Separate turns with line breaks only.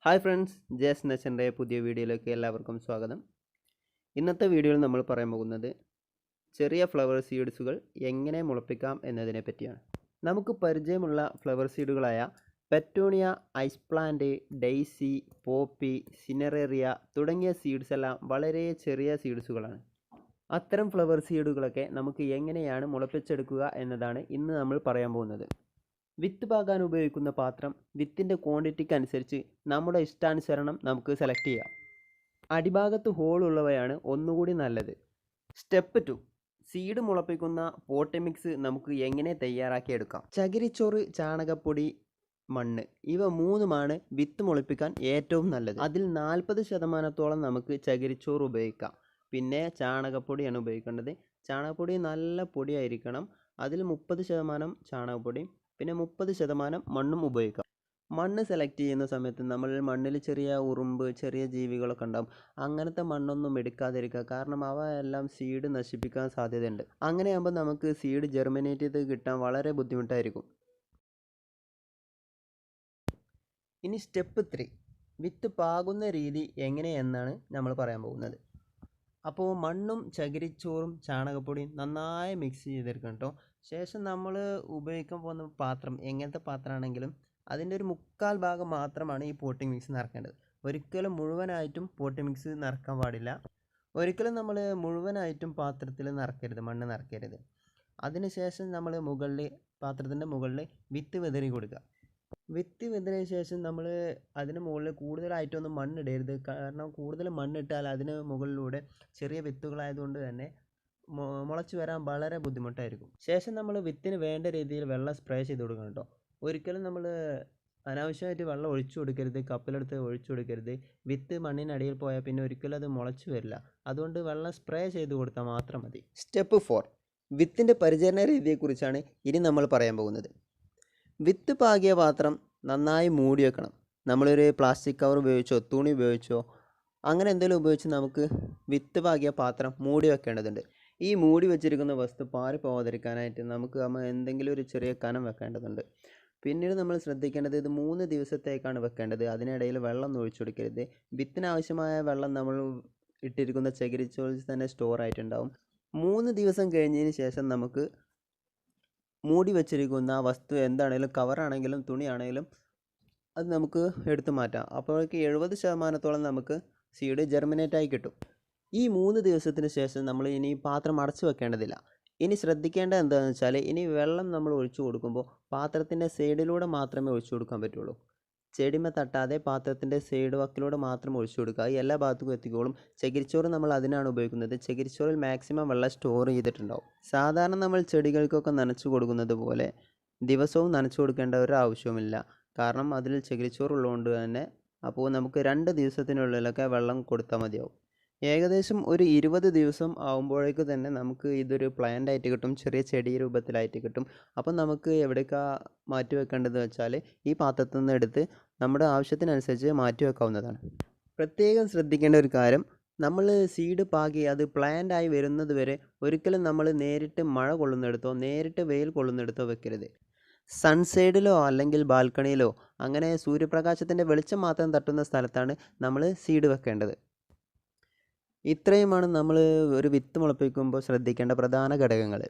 Hi friends, ജേസ് നെച്ചൻ്റെ പുതിയ വീഡിയോയിലേക്ക് എല്ലാവർക്കും സ്വാഗതം. ഇന്നത്തെ വീഡിയോയിൽ നമ്മൾ പറയാൻ പോകുന്നത് ചെറിയ ഫ്ലവർ സീഡ്സുകൾ എങ്ങനെ മുളപ്പിക്കാം എന്നതിനെ പറ്റിയാണ്. നമുക്ക് പരിചയമുള്ള ഫ്ലവർ സീഡുകളായ petunia, ice plant, daisy, poppy, cineraria തുടങ്ങിയ സീഡ്സ് എല്ലാം വളരെ ചെറിയ സീഡ്സുകളാണ്. അത്തരം ഫ്ലവർ സീഡുകളൊക്കെ നമുക്ക് എങ്ങനെയാണ് മുളപ്പിച്ചെടുക്കുക എന്നതാണ് ഇന്ന് നമ്മൾ പറയാൻ പോകുന്നത്. വിത്ത് പാകാൻ ഉപയോഗിക്കുന്ന പാത്രം വിത്തിൻ്റെ ക്വാണ്ടിറ്റിക്ക് അനുസരിച്ച് നമ്മുടെ ഇഷ്ടാനുസരണം നമുക്ക് സെലക്ട് ചെയ്യാം. അടിഭാഗത്ത് ഹോൾ ഉള്ളവയാണ് ഒന്നുകൂടി നല്ലത്. സ്റ്റെപ്പ് 2, സീഡ് മുളപ്പിക്കുന്ന പോട്ട് മിക്സ് നമുക്ക് എങ്ങനെ തയ്യാറാക്കിയെടുക്കാം. ചകിരിച്ചോറ്, ചാണകപ്പൊടി, മണ്ണ് ഇവ മൂന്നുമാണ് വിത്ത് മുളപ്പിക്കാൻ ഏറ്റവും നല്ലത്. അതിൽ 40% നമുക്ക് ചകിരിച്ചോറ് ഉപയോഗിക്കാം. പിന്നെ ചാണകപ്പൊടിയാണ് ഉപയോഗിക്കേണ്ടത്. ചാണകപ്പൊടി നല്ല പൊടിയായിരിക്കണം. അതിൽ 30% ചാണകപ്പൊടി, പിന്നെ 30% മണ്ണും ഉപയോഗിക്കാം. മണ്ണ് സെലക്ട് ചെയ്യുന്ന സമയത്ത് നമ്മൾ മണ്ണിൽ ചെറിയ ഉറുമ്പ്, ചെറിയ ജീവികളൊക്കെ ഉണ്ടാകും. അങ്ങനത്തെ മണ്ണൊന്നും എടുക്കാതിരിക്കുക. കാരണം അവ എല്ലാം സീഡ് നശിപ്പിക്കാൻ സാധ്യതയുണ്ട്. അങ്ങനെയാകുമ്പോൾ നമുക്ക് സീഡ് ജെർമിനേറ്റ് ചെയ്ത് കിട്ടാൻ വളരെ ബുദ്ധിമുട്ടായിരിക്കും. ഇനി സ്റ്റെപ്പ് 3, വിത്ത് പാകുന്ന രീതി എങ്ങനെയെന്നാണ് നമ്മൾ പറയാൻ പോകുന്നത്. അപ്പോൾ മണ്ണും ചകിരിച്ചോറും ചാണകപ്പൊടിയും നന്നായി മിക്സ് ചെയ്തെടുക്കണം കേട്ടോ. ശേഷം നമ്മൾ ഉപയോഗിക്കാൻ പോകുന്ന പാത്രം എങ്ങനത്തെ പാത്രമാണെങ്കിലും അതിൻ്റെ ഒരു 1/4 ഭാഗം മാത്രമാണ് ഈ പോട്ടിംഗ് മിക്സ് നിറക്കേണ്ടത്. ഒരിക്കലും മുഴുവനായിട്ടും പോട്ടിംഗ് മിക്സ് നിറക്കാൻ പാടില്ല. ഒരിക്കലും നമ്മൾ മുഴുവനായിട്ടും പാത്രത്തിൽ നിറക്കരുത്, മണ്ണ് നിറക്കരുത്. അതിനുശേഷം നമ്മൾ പാത്രത്തിൻ്റെ മുകളിൽ വിത്ത് വിതറി കൊടുക്കുക. വിത്ത് വിതറിയ ശേഷം നമ്മൾ അതിന് മുകളിൽ കൂടുതലായിട്ടൊന്നും മണ്ണിടരുത്. കാരണം കൂടുതൽ മണ്ണിട്ടാൽ അതിന് മുകളിലൂടെ ചെറിയ വിത്തുകളായതുകൊണ്ട് തന്നെ മുളച്ച് വരാൻ വളരെ ബുദ്ധിമുട്ടായിരിക്കും. ശേഷം നമ്മൾ വിത്തിന് വേണ്ട രീതിയിൽ വെള്ളം സ്പ്രേ ചെയ്ത് കൊടുക്കണം കേട്ടോ. ഒരിക്കലും നമ്മൾ അനാവശ്യമായിട്ട് വെള്ളം ഒഴിച്ചു കൊടുക്കരുത്, കപ്പിലെടുത്ത് ഒഴിച്ചു കൊടുക്കരുത്. വിത്ത് മണ്ണിനടിയിൽ പോയാൽ പിന്നെ ഒരിക്കലും അത് മുളച്ചു വരില്ല. അതുകൊണ്ട് വെള്ളം സ്പ്രേ ചെയ്ത് കൊടുത്താൽ മാത്രം മതി. സ്റ്റെപ്പ് 4, വിത്തിൻ്റെ പരിചരണ രീതിയെക്കുറിച്ചാണ് ഇനി നമ്മൾ പറയാൻ പോകുന്നത്. വിത്ത് പാകിയ പാത്രം നന്നായി മൂടി വെക്കണം. നമ്മളൊരു പ്ലാസ്റ്റിക് കവർ ഉപയോഗിച്ചോ തുണി ഉപയോഗിച്ചോ അങ്ങനെ എന്തെങ്കിലും ഉപയോഗിച്ച് നമുക്ക് വിത്ത് പാകിയ പാത്രം മൂടി വെക്കേണ്ടതുണ്ട്. ഈ മൂടി വെച്ചിരിക്കുന്ന വസ്തു പാറി പോകാതിരിക്കാനായിട്ട് നമുക്ക് എന്തെങ്കിലും ഒരു ചെറിയ കനം വെക്കേണ്ടതുണ്ട്. പിന്നീട് നമ്മൾ ശ്രദ്ധിക്കേണ്ടത് ഇത് 3 ദിവസത്തേക്കാണ് വെക്കേണ്ടത്. അതിനിടയിൽ വെള്ളം ഒഴിച്ചു കൊടുക്കരുത്. വിത്തിനാവശ്യമായ വെള്ളം നമ്മൾ ഇട്ടിരിക്കുന്ന ചകിരിച്ചോറിൽ തന്നെ സ്റ്റോർ ആയിട്ടുണ്ടാവും. 3 ദിവസം കഴിഞ്ഞതിന് ശേഷം നമുക്ക് മൂടി വെച്ചിരിക്കുന്ന വസ്തു എന്താണെങ്കിലും, കവറാണെങ്കിലും തുണിയാണെങ്കിലും അത് നമുക്ക് എടുത്തു മാറ്റാം. അപ്പോഴേക്ക് 70% നമുക്ക് സീഡ് ജെർമിനേറ്റായി കിട്ടും. ഈ 3 ദിവസത്തിന് ശേഷം നമ്മൾ ഇനി പാത്രം അടച്ചു വെക്കേണ്ടതില്ല. ഇനി ശ്രദ്ധിക്കേണ്ടത് എന്താണെന്ന് വെച്ചാൽ, ഇനി വെള്ളം നമ്മൾ ഒഴിച്ചു കൊടുക്കുമ്പോൾ പാത്രത്തിൻ്റെ സൈഡിലൂടെ മാത്രമേ ഒഴിച്ചു കൊടുക്കാൻ പറ്റുള്ളൂ. ചെടിമ തട്ടാതെ പാത്രത്തിൻ്റെ സൈഡ് വക്കിലൂടെ മാത്രം ഒഴിച്ചു കൊടുക്കുക. എല്ലാ ഭാഗത്തും എത്തിക്കോളും. ചകിരിച്ചോറ് നമ്മൾ അതിനാണ് ഉപയോഗിക്കുന്നത്. ചകിരിച്ചോറിൽ മാക്സിമം വെള്ളം സ്റ്റോർ ചെയ്തിട്ടുണ്ടാവും. സാധാരണ നമ്മൾ ചെടികൾക്കൊക്കെ നനച്ചു കൊടുക്കുന്നത് പോലെ ദിവസവും നനച്ചു കൊടുക്കേണ്ട ഒരു ആവശ്യവുമില്ല. കാരണം അതിൽ ചകിരിച്ചോറുള്ളതുകൊണ്ട് തന്നെ അപ്പോൾ നമുക്ക് 2 ദിവസത്തിനുള്ളിലൊക്കെ വെള്ളം കൊടുത്താൽ മതിയാവും. ഏകദേശം ഒരു 20 ദിവസം ആകുമ്പോഴേക്ക് തന്നെ നമുക്ക് ഇതൊരു പ്ലാന്റ് ആയിട്ട് കിട്ടും, ചെറിയ ചെടി രൂപത്തിലായിട്ട് കിട്ടും. അപ്പം നമുക്ക് എവിടേക്കാണ് മാറ്റി വെക്കേണ്ടത് വെച്ചാൽ ഈ പാത്രത്തിൽ നിന്ന് എടുത്ത് നമ്മുടെ ആവശ്യത്തിനനുസരിച്ച് മാറ്റി വെക്കാവുന്നതാണ്. പ്രത്യേകം ശ്രദ്ധിക്കേണ്ട ഒരു കാര്യം, നമ്മൾ സീഡ് പാകി അത് പ്ലാന്റ് ആയി വരുന്നത് വരെ ഒരിക്കലും നമ്മൾ നേരിട്ട് മഴ കൊള്ളുന്നിടത്തോ നേരിട്ട് വെയിൽ കൊള്ളുന്നിടത്തോ വെക്കരുത്. സൺസൈഡിലോ അല്ലെങ്കിൽ ബാൽക്കണിയിലോ അങ്ങനെ സൂര്യപ്രകാശത്തിൻ്റെ വെളിച്ചം മാത്രം തട്ടുന്ന സ്ഥലത്താണ് നമ്മൾ സീഡ് വെക്കേണ്ടത്. ഇത്രയുമാണ് നമ്മൾ ഒരു വിത്ത് മുളപ്പിക്കുമ്പോൾ ശ്രദ്ധിക്കേണ്ട പ്രധാന ഘടകങ്ങൾ.